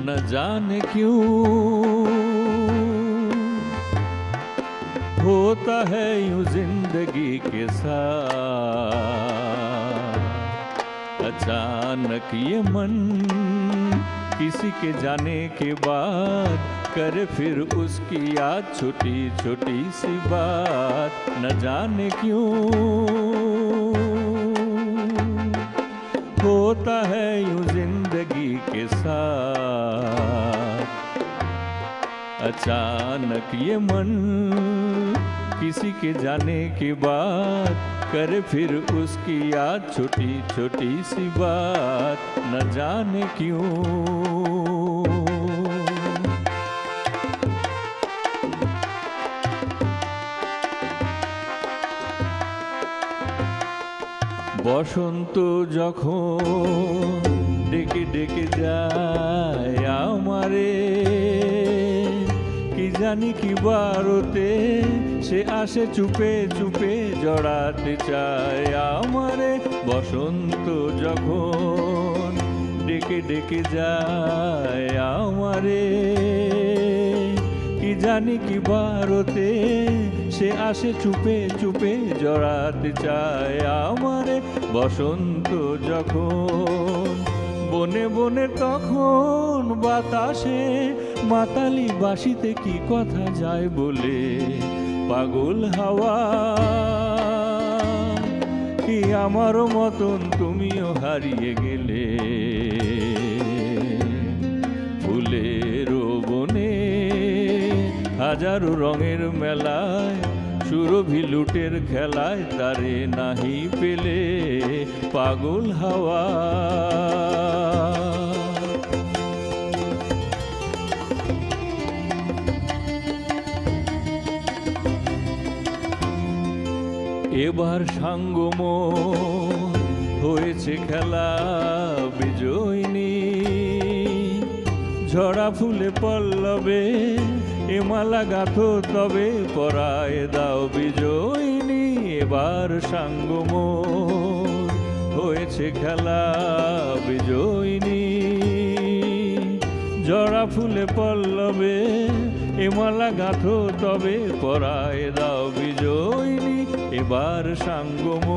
न जाने क्यों होता है यूं जिंदगी के साथ। अचानक ये मन किसी के जाने के बाद करे फिर उसकी याद, छोटी छोटी सी बात। न जाने क्यों होता है यूं जिंदगी के साथ। अचानक ये मन किसी के जाने के बाद करे फिर उसकी याद, छोटी छोटी सी बात। न जाने क्यों। বসন্ত যখন ডেকে ডেকে যায় আমারে, কি জানি কি বারতে সে আসে চুপে চুপে জড়াতে চায় আমারে। বসন্ত যখন ডেকে ডেকে যায় আমারে, কি জানি কি বারতে সে আসে চুপে চুপে জড়াতে চায় আমারে। বসন্ত যখন বনে বনে তখন বাতাসে মাতালি বাঁশিতে কি কথা যায় বলে। পাগল হাওয়া কি আমারও মতন তুমিও হারিয়ে গেলে। ফুলের বনে হাজারো রঙের মেলায়, সুরভি লুটের খেলায় তারে নাহি পেলে। পাগল হাওয়া এবার সাঙ্গম হয়েছে খেলা বিজয়িনী। ঝরা ফুলে পল্লবে এ মালা গাঁথো তবে পরায় দাও বিজয়িনী। এবার সাঙ্গম হয়েছে খেলা বিজয়িনী। ঝরা ফুলে পল্লবে এ মালা গাঁথো তবে পরায় দাও বিজয়িনী। এবার সাঙ্গম